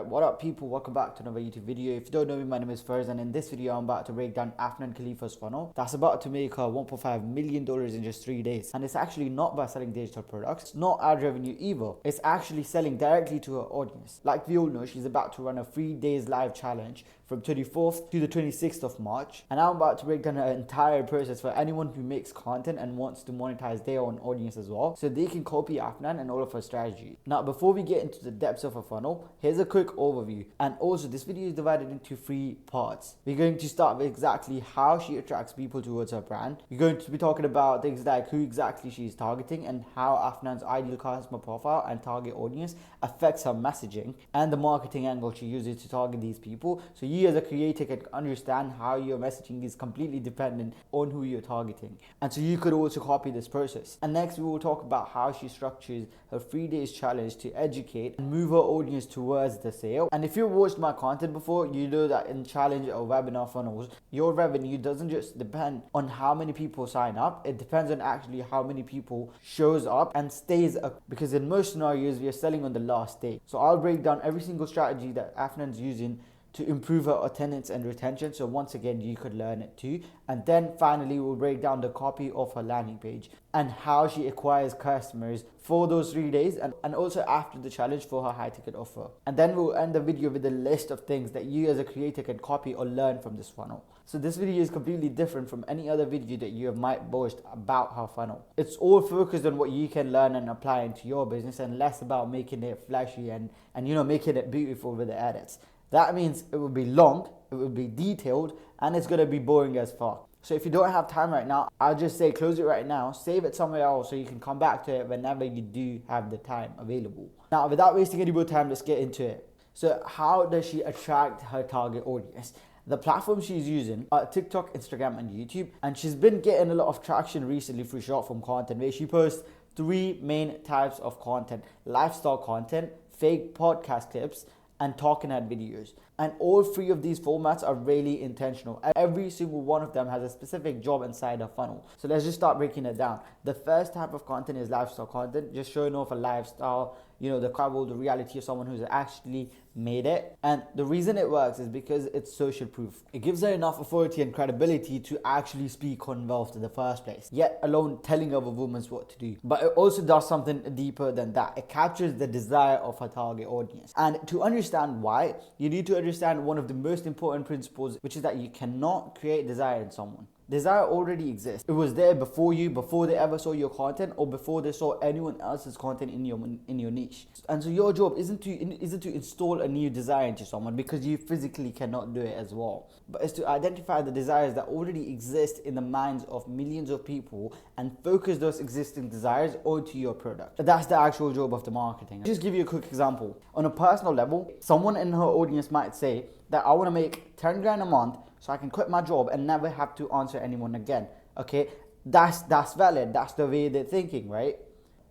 Alright, what up people, welcome back to another YouTube video. If you don't know me, my name is Faiz, and in this video I'm about to break down Afnan Khalifa's funnel that's about to make her $1.5 million in just 3 days. And it's actually not by selling digital products, it's not ad revenue either, it's actually selling directly to her audience. Like we all know, she's about to run a 3 days live challenge from 24th to the 26th of March, and I'm about to break down her entire process for anyone who makes content and wants to monetize their own audience as well, so they can copy Afnan and all of her strategy. Now before we get into the depths of her funnel, here's a quick overview. And also this video is divided into 3 parts. We're going to start with exactly how she attracts people towards her brand. We're going to be talking about things like who exactly she's targeting and how Afnan's ideal customer profile and target audience affects her messaging and the marketing angle she uses to target these people, so you as a creator can understand how your messaging is completely dependent on who you're targeting, and so you could also copy this process. And next we will talk about how she structures her 3 days challenge to educate and move her audience towards the sale. And if you've watched my content before, you know that in challenge or webinar funnels, your revenue doesn't just depend on how many people sign up, it depends on actually how many people shows up and stays up, because in most scenarios we are selling on the last day. So I'll break down every single strategy that Afnan's using to improve her attendance and retention, so once again you could learn it too. And then finally we'll break down the copy of her landing page and how she acquires customers for those 3 days and also after the challenge for her high ticket offer. And then we'll end the video with a list of things that you as a creator can copy or learn from this funnel. So this video is completely different from any other video that you might post about her funnel. It's all focused on what you can learn and apply into your business, and less about making it flashy and you know, making it beautiful with the edits. That means it will be long, it will be detailed, and it's going to be boring as fuck. So if you don't have time right now, I'll just say close it right now, save it somewhere else so you can come back to it whenever you do have the time available. Now without wasting any more time, let's get into it. So how does she attract her target audience? The platforms she's using are TikTok, Instagram and YouTube, and she's been getting a lot of traction recently through short form content, where she posts 3 main types of content: lifestyle content, fake podcast clips, and talking head videos. And all 3 of these formats are really intentional. Every single one of them has a specific job inside a funnel. So let's just start breaking it down. The first type of content is lifestyle content, just showing off a lifestyle, you know, the travel, the reality of someone who's actually made it. And the reason it works is because it's social proof. It gives her enough authority and credibility to actually speak on wealth in the first place, yet alone telling other women what to do. But it also does something deeper than that. It captures the desire of her target audience. And to understand why, you need to understand one of the most important principles, which is that you cannot create desire in someone. Desire already exists. It was there before you, before they ever saw your content or before they saw anyone else's content in your niche. And so your job isn't to install a new desire into someone, because you physically cannot do it as well. But it's to identify the desires that already exist in the minds of millions of people and focus those existing desires onto your product. That's the actual job of the marketing. I'll just give you a quick example. On a personal level, someone in her audience might say that I want to make 10 grand a month so I can quit my job and never have to answer anyone again. Okay, that's valid. That's the way they're thinking, right?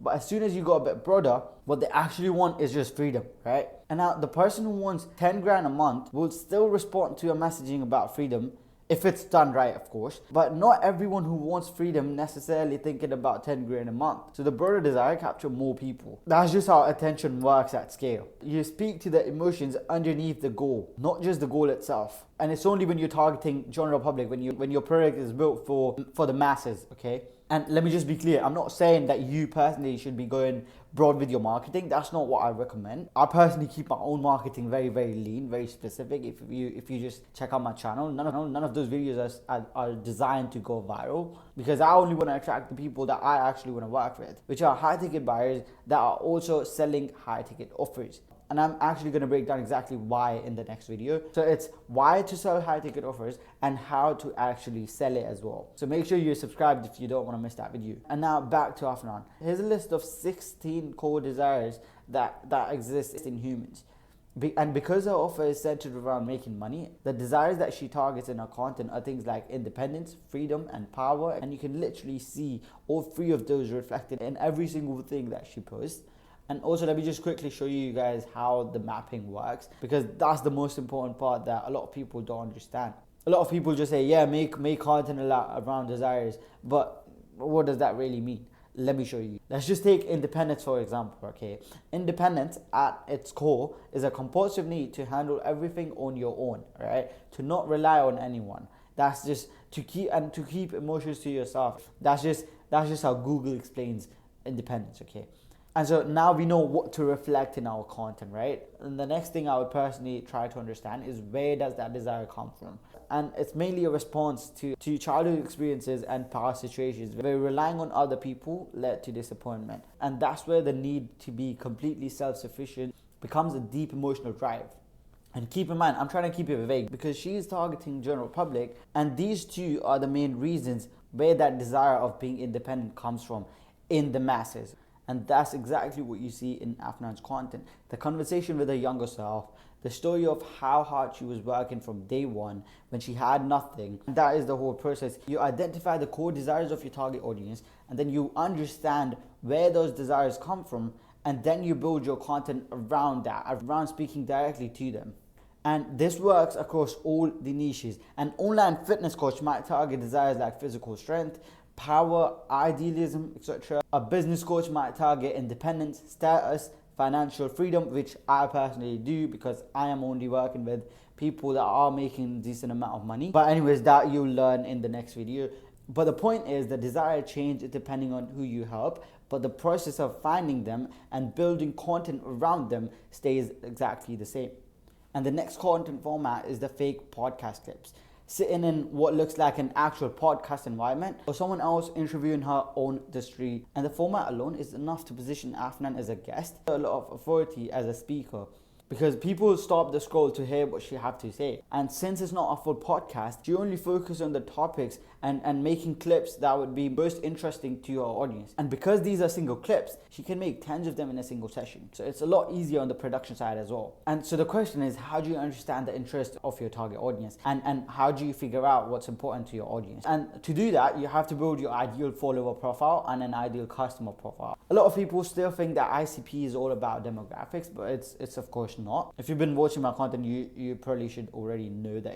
But as soon as you go a bit broader, what they actually want is just freedom, right? And now the person who wants 10 grand a month will still respond to your messaging about freedom, if it's done right, of course. But not everyone who wants freedom necessarily thinking about 10 grand a month. So the broader desire captures more people. That's just how attention works at scale. You speak to the emotions underneath the goal, not just the goal itself. And it's only when you're targeting general public, when your product is built for the masses, okay? And let me just be clear, I'm not saying that you personally should be going broad with your marketing. That's not what I recommend. I personally keep my own marketing very, very lean, very specific. If you just check out my channel, none of those videos are designed to go viral, because I only want to attract the people that I actually want to work with, which are high ticket buyers that are also selling high ticket offers. And I'm actually going to break down exactly why in the next video. So it's why to sell high ticket offers and how to actually sell it as well. So make sure you're subscribed if you don't want to miss that video. And now back to Afnan. Here's a list of 16 core desires that exist in humans. And because her offer is centered around making money, the desires that she targets in her content are things like independence, freedom, and power. And you can literally see all 3 of those reflected in every single thing that she posts. And also, let me just quickly show you guys how the mapping works, because that's the most important part that a lot of people don't understand. A lot of people just say, yeah, make content a lot around desires, but what does that really mean? Let me show you. Let's just take independence for example, okay? Independence at its core is a compulsive need to handle everything on your own, right? To not rely on anyone. That's just to keep emotions to yourself. That's just how Google explains independence, okay? And so now we know what to reflect in our content, right? And the next thing I would personally try to understand is, where does that desire come from? And it's mainly a response to childhood experiences and past situations where relying on other people led to disappointment. And that's where the need to be completely self-sufficient becomes a deep emotional drive. And keep in mind, I'm trying to keep it vague because she is targeting general public, and these two are the main reasons where that desire of being independent comes from in the masses. And that's exactly what you see in Afnan's content. The conversation with her younger self, the story of how hard she was working from day one when she had nothing. That is the whole process. You identify the core desires of your target audience, and then you understand where those desires come from, and then you build your content around that, around speaking directly to them. And this works across all the niches. An online fitness coach might target desires like physical strength, power, idealism, etc. A business coach might target independence, status, financial freedom, which I personally do because I am only working with people that are making a decent amount of money. But anyways, that you'll learn in the next video. But the point is, the desired change is depending on who you help, but the process of finding them and building content around them stays exactly the same. And the next content format is the fake podcast clips, sitting in what looks like an actual podcast environment or someone else interviewing her on the street. And the format alone is enough to position Afnan as a guest, a lot of authority as a speaker, because people stop the scroll to hear what she have to say. And since it's not a full podcast, she only focuses on the topics and making clips that would be most interesting to your audience. And because these are single clips, she can make tens of them in a single session. So it's a lot easier on the production side as well. And so the question is, how do you understand the interest of your target audience? And how do you figure out what's important to your audience? And to do that, you have to build your ideal follower profile and an ideal customer profile. A lot of people still think that ICP is all about demographics, but it's of course not. If you've been watching my content, you probably should already know that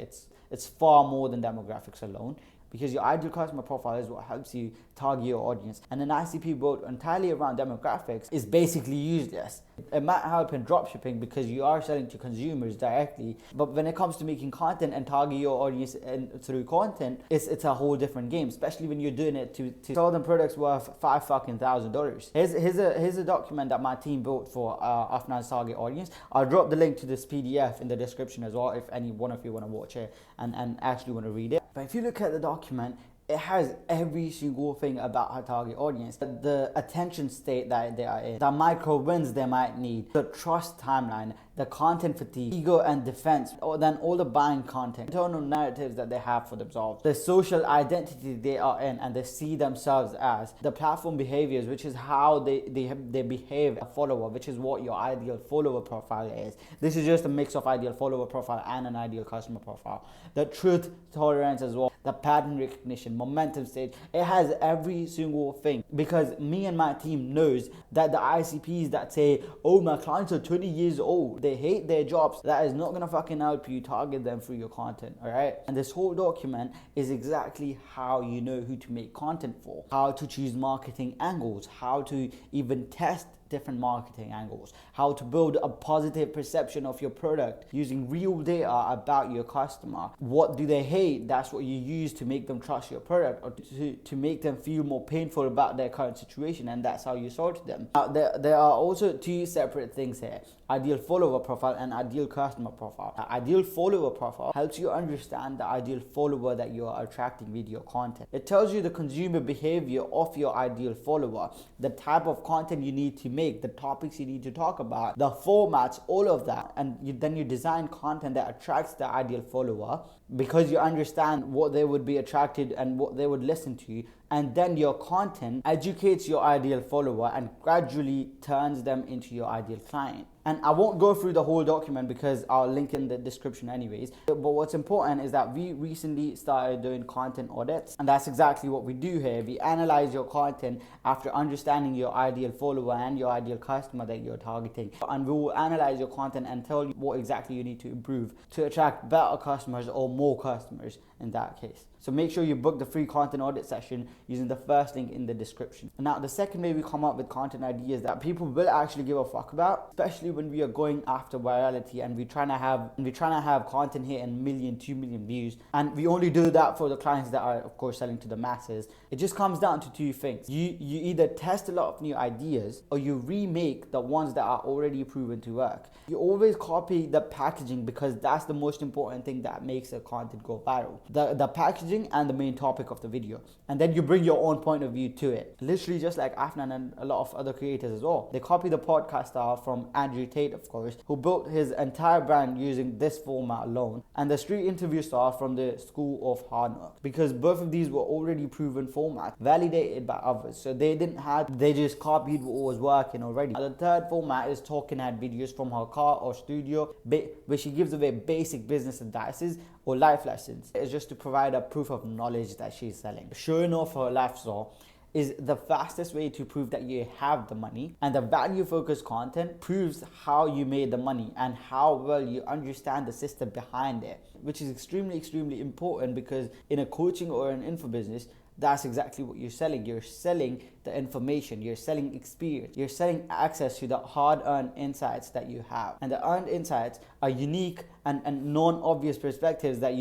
it's far more than demographics alone, because your ideal customer profile is what helps you target your audience. And an ICP built entirely around demographics is basically useless. It might help in dropshipping because you are selling to consumers directly, but when it comes to making content and target your audience through content, it's a whole different game, especially when you're doing it to sell them products worth $5,000. Here's a document that my team built for Afnan's target audience. I'll drop the link to this PDF in the description as well if any one of you want to watch it and actually want to read it. But if you look at the document, it has every single thing about her target audience. The attention state that they are in, the micro wins they might need, the trust timeline, the content fatigue, ego and defense, then all the buying content, internal narratives that they have for themselves, the social identity they are in and they see themselves as, the platform behaviors, which is how they behave a follower, which is what your ideal follower profile is. This is just a mix of ideal follower profile and an ideal customer profile. The truth tolerance as well, the pattern recognition, momentum stage. It has every single thing, because me and my team knows that the ICPs that say, oh, my clients are 20 years old, they hate their jobs, that is not gonna fucking help you target them through your content, all right? And this whole document is exactly how you know who to make content for, how to choose marketing angles, how to even test different marketing angles, how to build a positive perception of your product using real data about your customer. What do they hate? That's what you use to make them trust your product, or to make them feel more painful about their current situation, and that's how you sort them. Now, there are also two separate things here: ideal follower profile and ideal customer profile. Ideal follower profile helps you understand the ideal follower that you are attracting with your content. It tells you the consumer behavior of your ideal follower, the type of content you need to make, the topics you need to talk about, the formats, all of that. And then you design content that attracts the ideal follower, because you understand what they would be attracted and what they would listen to. And then your content educates your ideal follower and gradually turns them into your ideal client. And I won't go through the whole document because I'll link in the description anyways. But what's important is that we recently started doing content audits, and that's exactly what we do here. We analyze your content after understanding your ideal follower and your ideal customer that you're targeting. And we will analyze your content and tell you what exactly you need to improve to attract better customers or more customers in that case. So make sure you book the free content audit session using the first link in the description. And now the second way we come up with content ideas that people will actually give a fuck about, especially when we are going after virality and we're trying to have content hit 1 million, 2 million views, and we only do that for the clients that are of course selling to the masses. It just comes down to two things. You either test a lot of new ideas or you remake the ones that are already proven to work. You always copy the packaging because that's the most important thing that makes a content go viral. The packaging and the main topic of the video. And then you bring your own point of view to it. Literally just like Afnan and a lot of other creators as well. They copy the podcast style from Andrew Tate, of course, who built his entire brand using this format alone, and the street interview style from the School of Hard Knocks, because both of these were already proven formats, validated by others. So they just copied what was working already. The third format is talking head videos from her car or studio, where she gives away basic business advices or life lessons. It's just to provide a proof of knowledge that she's selling. Showing off her lifestyle is the fastest way to prove that you have the money, and the value focused content proves how you made the money and how well you understand the system behind it, which is extremely important, because in a coaching or an info business, that's exactly what you're selling. You're selling the information, you're selling experience, you're selling access to the hard-earned insights that you have. And the earned insights are unique and non-obvious perspectives that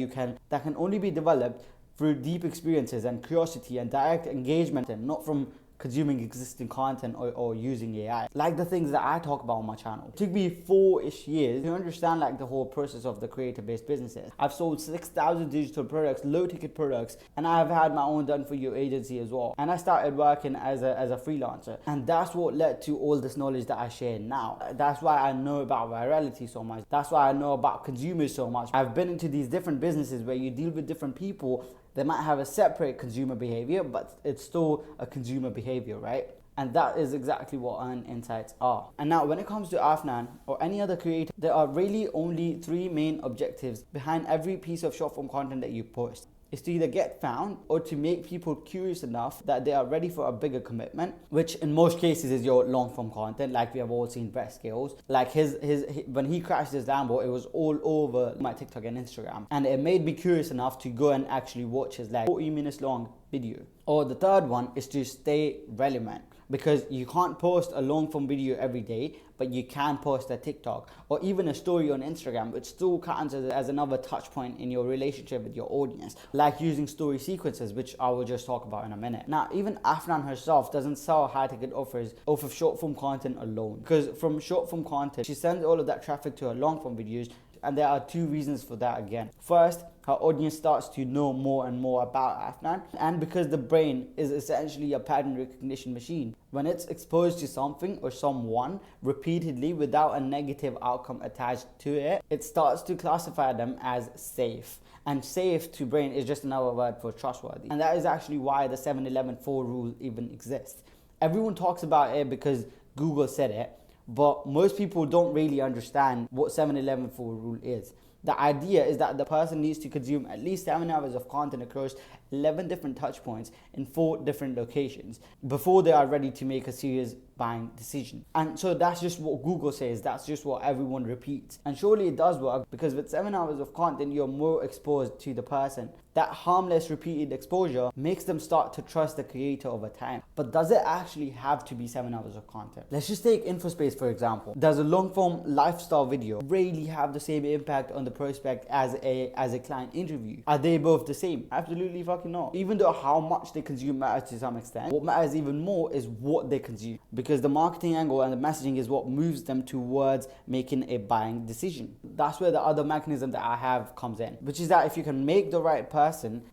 can only be developed through deep experiences and curiosity and direct engagement, and not from consuming existing content or using AI. Like the things that I talk about on my channel. It took me 4-ish years to understand like the whole process of the creator-based businesses. I've sold 6,000 digital products, low-ticket products, and I've had my own done-for-you agency as well. And I started working as a freelancer, and that's what led to all this knowledge that I share now. That's why I know about virality so much. That's why I know about consumers so much. I've been into these different businesses where you deal with different people. They might have a separate consumer behavior, but it's still a consumer behavior, right? And that is exactly what earned insights are. And now when it comes to Afnan or any other creator, there are really only 3 main objectives behind every piece of short form content that you post. Is to either get found or to make people curious enough that they are ready for a bigger commitment, which in most cases is your long form content, like we have all seen Brett Scales. Like his when he crashed his Lambo, it was all over my TikTok and Instagram, and it made me curious enough to go and actually watch his like 40 minutes long video. Or the third one is to stay relevant, because you can't post a long form video every day, but you can post a TikTok or even a story on Instagram, which still counts as another touch point in your relationship with your audience, like using story sequences, which I will just talk about in a minute. Now, even Afnan herself doesn't sell high ticket offers off of short form content alone, because from short form content, she sends all of that traffic to her long form videos. And there are 2 reasons for that again. First, her audience starts to know more and more about Afnan, and because the brain is essentially a pattern recognition machine. When it's exposed to something or someone repeatedly without a negative outcome attached to it, it starts to classify them as safe. And safe to brain is just another word for trustworthy. And that is actually why the 7-11-4 rule even exists. Everyone talks about it because Google said it, but most people don't really understand what 7-11-4 rule is. The idea is that the person needs to consume at least 7 hours of content across 11 different touch points in 4 different locations before they are ready to make a serious buying decision. And so that's just what Google says, that's just what everyone repeats. And surely it does work, because with 7 hours of content, you're more exposed to the person. That harmless repeated exposure makes them start to trust the creator over time. But does it actually have to be 7 hours of content? Let's just take InfoSpace for example. Does a long form lifestyle video really have the same impact on the prospect as a client interview? Are they both the same? Absolutely fucking not. Even though how much they consume matters to some extent, what matters even more is what they consume, because the marketing angle and the messaging is what moves them towards making a buying decision. That's where the other mechanism that I have comes in, which is that if you can make the right person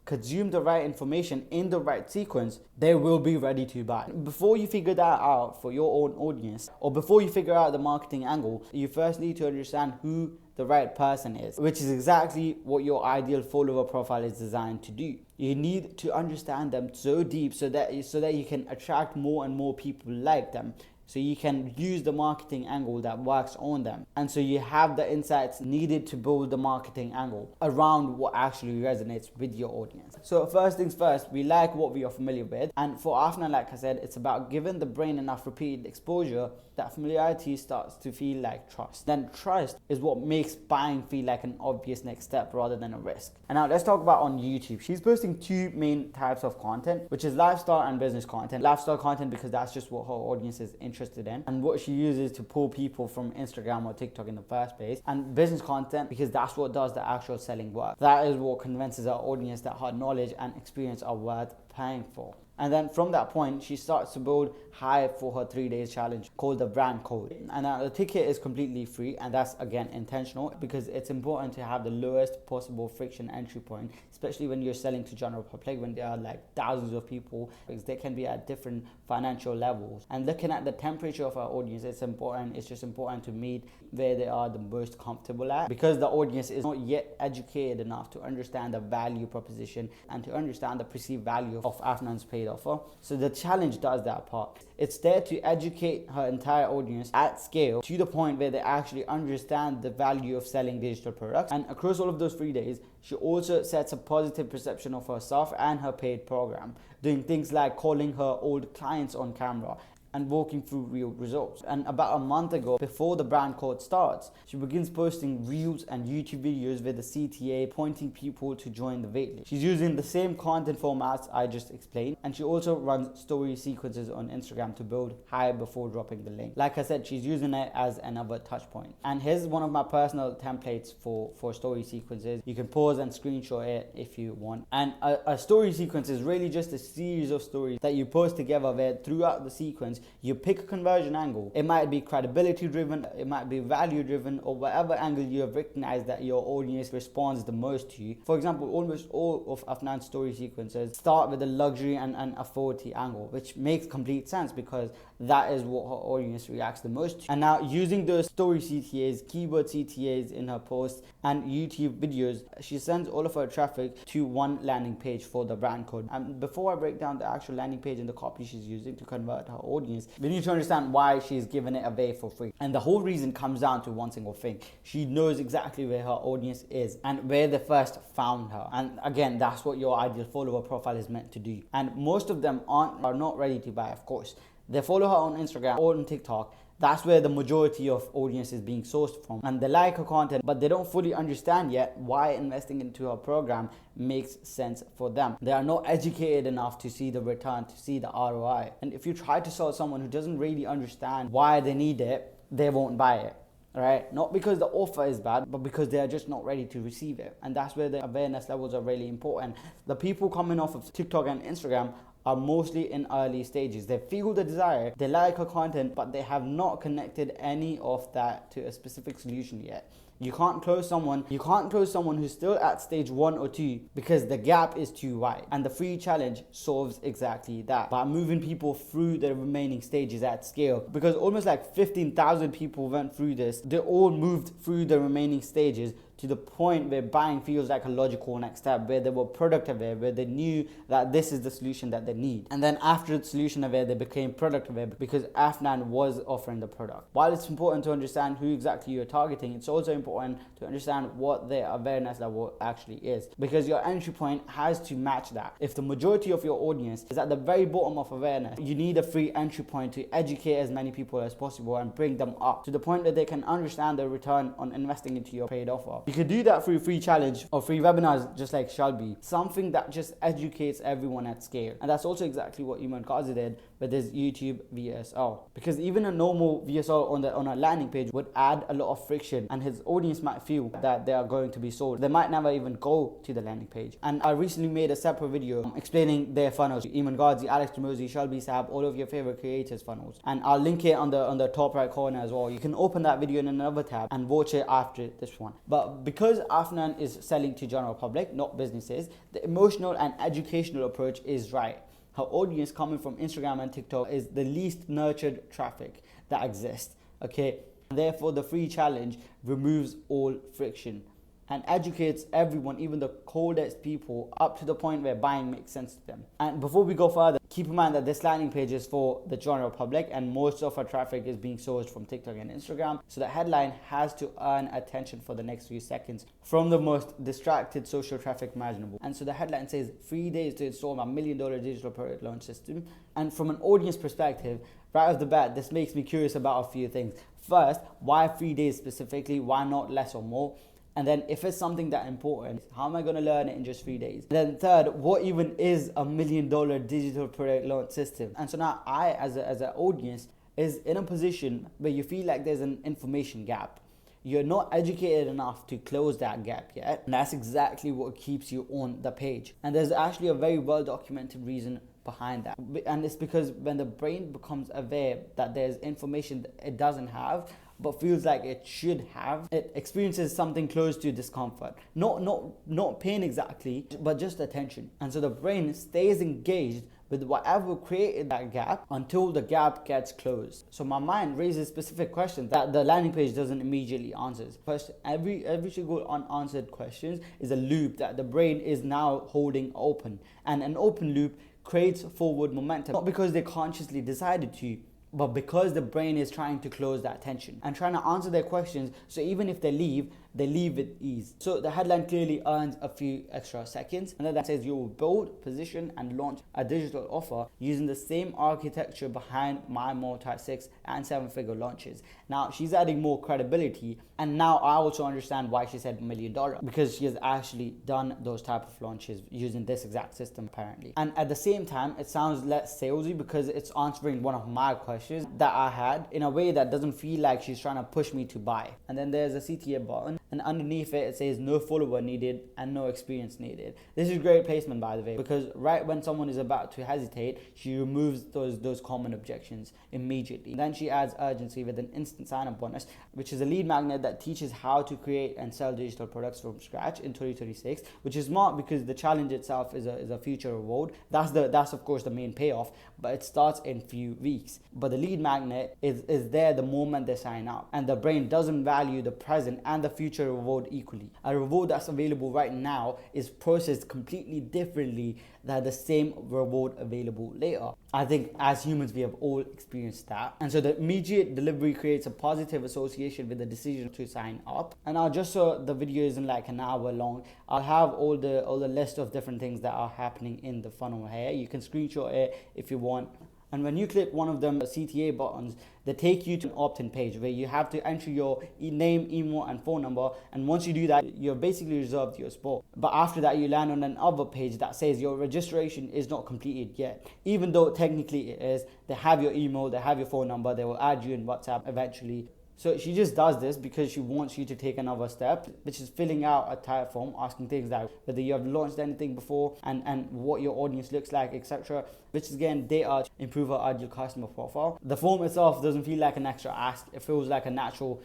consume the right information in the right sequence, they will be ready to buy. Before you figure that out for your own audience, or before you figure out the marketing angle, you first need to understand who the right person is, which is exactly what your ideal follower profile is designed to do. You need to understand them so deep so that you can attract more and more people like them, so you can use the marketing angle that works on them. And so you have the insights needed to build the marketing angle around what actually resonates with your audience. So first things first, we like what we are familiar with. And for Afnan, like I said, it's about giving the brain enough repeated exposure that familiarity starts to feel like trust. Then trust is what makes buying feel like an obvious next step rather than a risk. And now let's talk about on YouTube. She's posting two main types of content, which is lifestyle and business content. Lifestyle content because that's just what her audience is interested in and what she uses to pull people from Instagram or TikTok in the first place. And business content because that's what does the actual selling work. That is what convinces our audience that her knowledge and experience are worth paying for. And then from that point, she starts to build hype for her 3 days challenge called the brand code. And the ticket is completely free, and that's again intentional because it's important to have the lowest possible friction entry point, especially when you're selling to general public, when there are like thousands of people, because they can be at different financial levels. And looking at the temperature of our audience, it's just important to meet where they are the most comfortable at, because the audience is not yet educated enough to understand the value proposition and to understand the perceived value of Afnan's paid offer. So the challenge does that part. It's there to educate her entire audience at scale to the point where they actually understand the value of selling digital products. And across all of those 3 days, she also sets a positive perception of herself and her paid program, doing things like calling her old clients on camera and walking through real results. And about a month ago, before the brand code starts, she begins posting reels and YouTube videos with the CTA pointing people to join the waitlist. She's using the same content formats I just explained, and she also runs story sequences on Instagram to build hype before dropping the link. Like I said, she's using it as another touch point. And here's one of my personal templates for story sequences. You can pause and screenshot it if you want. And a story sequence is really just a series of stories that you post together where throughout the sequence, you pick a conversion angle. It might be credibility driven, it might be value driven, or whatever angle you have recognized that your audience responds the most to. For example, almost all of Afnan's story sequences start with a luxury and authority angle, which makes complete sense because that is what her audience reacts the most to. And now using those story CTAs, keyword CTAs in her posts and YouTube videos, she sends all of her traffic to one landing page for the brand code. And before I break down the actual landing page and the copy she's using to convert her audience, we need to understand why she's giving it away for free. And the whole reason comes down to one single thing. She knows exactly where her audience is and where they first found her. And again, that's what your ideal follower profile is meant to do. And most of them are not ready to buy, of course. They follow her on Instagram or on TikTok. That's where the majority of audience is being sourced from. And they like her content, but they don't fully understand yet why investing into her program makes sense for them. They are not educated enough to see the return, to see the ROI. And if you try to sell someone who doesn't really understand why they need it, they won't buy it. Right? Not because the offer is bad, but because they are just not ready to receive it. And that's where the awareness levels are really important. The people coming off of TikTok and Instagram are mostly in early stages. They feel the desire, they like her content, but they have not connected any of that to a specific solution yet. You can't close someone who's still at stage 1 or 2 because the gap is too wide. And the free challenge solves exactly that by moving people through the remaining stages at scale. Because almost like 15,000 people went through this. They all moved through the remaining stages to the point where buying feels like a logical next step, where they were product aware, where they knew that this is the solution that they need. And then after the solution aware, they became product aware because Afnan was offering the product. While it's important to understand who exactly you're targeting, it's also important to understand what their awareness level actually is, because your entry point has to match that. If the majority of your audience is at the very bottom of awareness, you need a free entry point to educate as many people as possible and bring them up to the point that they can understand the return on investing into your paid offer. You could do that through free challenge or free webinars, just like Shelby, something that just educates everyone at scale. And that's also exactly what Iman Kazi did with his YouTube VSL, because even a normal VSL on a landing page would add a lot of friction, and his audience might feel that they are going to be sold. They might never even go to the landing page. And I recently made a separate video explaining their funnels. Iman Ghazi, Alex Tramosi, Shelby Saab, all of your favorite creators' funnels, and I'll link it on the top right corner as well. You can open that video in another tab and watch it after this one. But because Afnan is selling to general public, not businesses, the emotional and educational approach is right. Her audience coming from Instagram and TikTok is the least nurtured traffic that exists, okay? And therefore, the free challenge removes all friction. and educates everyone, even the coldest people, up to the point where buying makes sense to them. And before we go further, keep in mind that this landing page is for the general public, and most of our traffic is being sourced from TikTok and Instagram. So the headline has to earn attention for the next few seconds from the most distracted social traffic imaginable. And so the headline says 3 days to install my $1 million digital product launch system. And from an audience perspective, right off the bat, this makes me curious about a few things. First, why 3 days specifically? Why not less or more? And then if it's something that important, how am I going to learn it in just 3 days? And then third, what even is a $1 million digital product launch system? And so now I, as an audience, is in a position where you feel like there's an information gap. You're not educated enough to close that gap yet. And that's exactly what keeps you on the page. And there's actually a very well documented reason behind that. And it's because when the brain becomes aware that there's information that it doesn't have, but feels like it should have, it experiences something close to discomfort. Not pain exactly, but just attention. And so the brain stays engaged with whatever created that gap until the gap gets closed. So my mind raises specific questions that the landing page doesn't immediately answer. First, every single unanswered question is a loop that the brain is now holding open. And an open loop creates forward momentum, not because they consciously decided to, but because the brain is trying to close that tension and trying to answer their questions. So even if they leave with ease. So the headline clearly earns a few extra seconds. And then that says you will build, position, and launch a digital offer using the same architecture behind my multi-6 and 7-figure launches. Now she's adding more credibility, and now I also understand why she said $1 million, because she has actually done those type of launches using this exact system apparently. And at the same time, it sounds less salesy because it's answering one of my questions that I had in a way that doesn't feel like she's trying to push me to buy. And then there's a CTA button, and underneath it says no follower needed and no experience needed. This is great placement, by the way, because right when someone is about to hesitate, she removes those common objections immediately. Then she adds urgency with an instant sign-up bonus, which is a lead magnet that teaches how to create and sell digital products from scratch in 2026, which is smart because the challenge itself is a future reward. That's of course the main payoff, but it starts in few weeks. But the lead magnet is there the moment they sign up, and the brain doesn't value the present and the future reward equally. A reward that's available right now is processed completely differently than the same reward available later. I think as humans we have all experienced that. And so the immediate delivery creates a positive association with the decision to sign up. And now, just so the video isn't like an hour long, I'll have all the list of different things that are happening in the funnel here. You can screenshot it if you want. And when you click one of them CTA buttons, they take you to an opt-in page where you have to enter your name, email, and phone number. And once you do that, you're basically reserved your spot. But after that, you land on another page that says your registration is not completed yet. Even though technically it is, they have your email, they have your phone number, they will add you in WhatsApp eventually. So she just does this because she wants you to take another step, which is filling out a type form, asking things like whether you have launched anything before and what your audience looks like, etc. Which is again data to improve our ideal customer profile. The form itself doesn't feel like an extra ask. It feels like a natural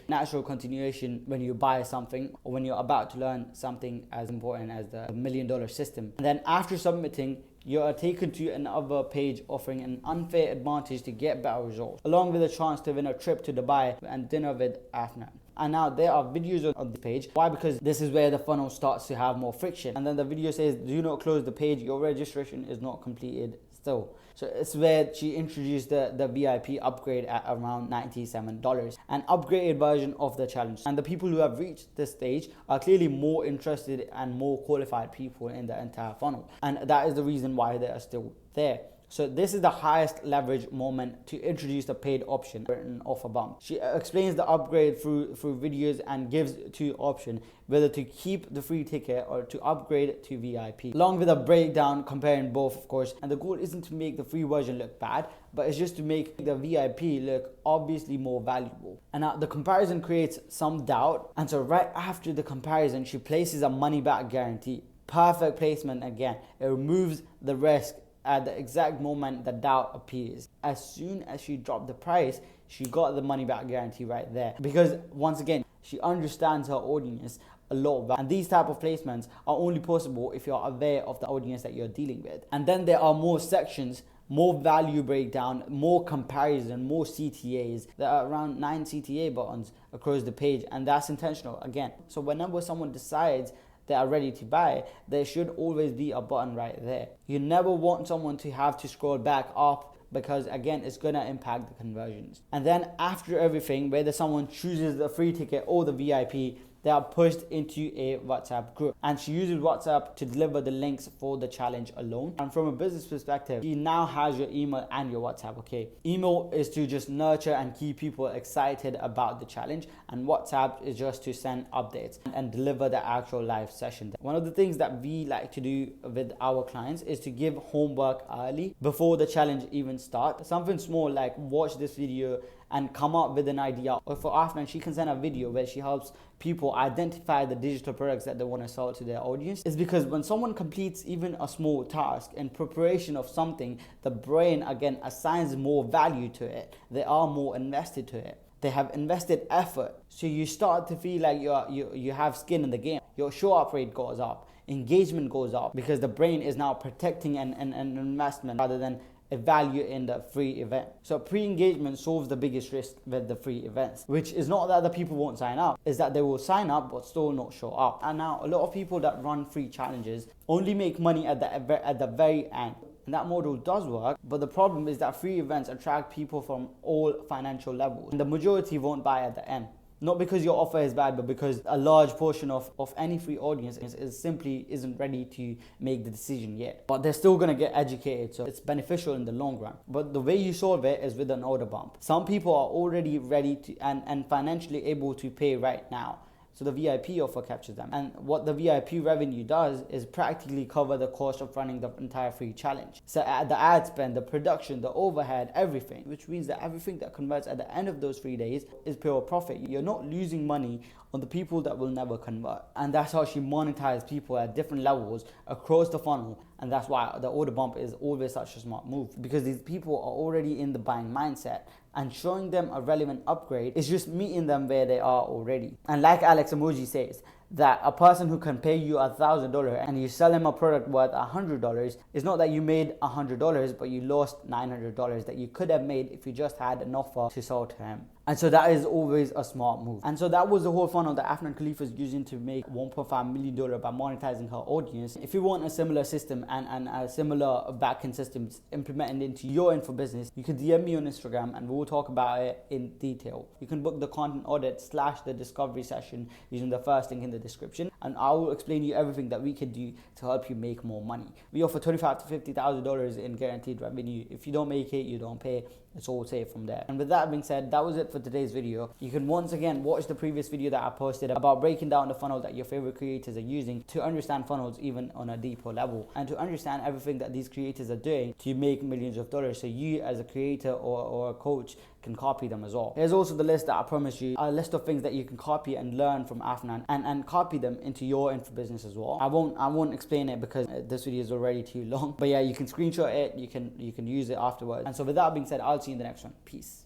continuation when you buy something or when you're about to learn something as important as the $1 million system. And then after submitting, you are taken to another page offering an unfair advantage to get better results, along with a chance to win a trip to Dubai and dinner with Afnan. And now there are videos on the page. Why? Because this is where the funnel starts to have more friction. And then the video says, do not close the page, your registration is not completed still. So it's where she introduced the VIP upgrade at around $97, an upgraded version of the challenge. And the people who have reached this stage are clearly more interested and more qualified people in the entire funnel. And that is the reason why they are still there. So this is the highest leverage moment to introduce the paid option, an offer bump. She explains the upgrade through videos and gives two options, whether to keep the free ticket or to upgrade to VIP, along with a breakdown comparing both, of course. And the goal isn't to make the free version look bad, but it's just to make the VIP look obviously more valuable. And now the comparison creates some doubt. And so right after the comparison, she places a money back guarantee. Perfect placement again. It removes the risk at the exact moment the doubt appears. As soon as she dropped the price, she got the money back guarantee right there. Because once again, she understands her audience a lot better. And these type of placements are only possible if you're aware of the audience that you're dealing with. And then there are more sections more value breakdown, more comparison, more CTAs. There are around 9 CTA buttons across the page, and that's intentional again. So whenever someone decides they are ready to buy, there should always be a button right there. You never want someone to have to scroll back up, because again, it's gonna impact the conversions. And then after everything, whether someone chooses the free ticket or the VIP, they are pushed into a WhatsApp group, and she uses WhatsApp to deliver the links for the challenge alone. And from a business perspective, she now has your email and your WhatsApp. Okay, email is to just nurture and keep people excited about the challenge, and WhatsApp is just to send updates and deliver the actual live session. One of the things that we like to do with our clients is to give homework early before the challenge even starts. Something small like watch this video and come up with an idea. Or for Afnan, she can send a video where she helps people identify the digital products that they want to sell to their audience. It's because when someone completes even a small task in preparation of something, the brain again assigns more value to it. They are more invested to it. They have invested effort. So you start to feel like you have skin in the game. Your show up rate goes up, engagement goes up, because the brain is now protecting an investment rather than a value in the free event. So pre-engagement solves the biggest risk with the free events, which is not that the people won't sign up, is that they will sign up but still not show up. And now a lot of people that run free challenges only make money at the very end. And that model does work, but the problem is that free events attract people from all financial levels, and the majority won't buy at the end. Not because your offer is bad, but because a large portion of any free audience is simply isn't ready to make the decision yet. But they're still going to get educated, so it's beneficial in the long run. But the way you solve it is with an order bump. Some people are already ready to and financially able to pay right now. So the VIP offer captures them. And what the VIP revenue does is practically cover the cost of running the entire free challenge. So the ad spend, the production, the overhead, everything, which means that everything that converts at the end of those 3 days is pure profit. You're not losing money on the people that will never convert. And that's how she monetizes people at different levels across the funnel. And that's why the order bump is always such a smart move, because these people are already in the buying mindset, and showing them a relevant upgrade is just meeting them where they are already. And like Alex Emoji says, that a person who can pay you $1,000 and you sell him a product worth $100 is not that you made $100, but you lost $900 that you could have made if you just had an offer to sell to him. And so that is always a smart move. And so that was the whole funnel that Afnan Khalifa is using to make $1.5 million by monetizing her audience. If you want a similar system and a similar backend system implemented into your info business, you can DM me on Instagram and we'll talk about it in detail. You can book the content audit / the discovery session using the first link in the description, and I will explain you everything that we can do to help you make more money. We offer $25,000 to $50,000 in guaranteed revenue. If you don't make it, you don't pay. It's all safe from there. And with that being said, that was it for today's video. You can once again watch the previous video that I posted about breaking down the funnel that your favorite creators are using to understand funnels even on a deeper level, and to understand everything that these creators are doing to make millions of dollars, so you as a creator or a coach can copy them as well. Here's also the list that I promised you, a list of things that you can copy and learn from Afnan and copy them into your info business as well. I won't explain it because this video is already too long, but yeah, you can screenshot it, you can use it afterwards. And so with that being said, I'll see you in the next one. Peace.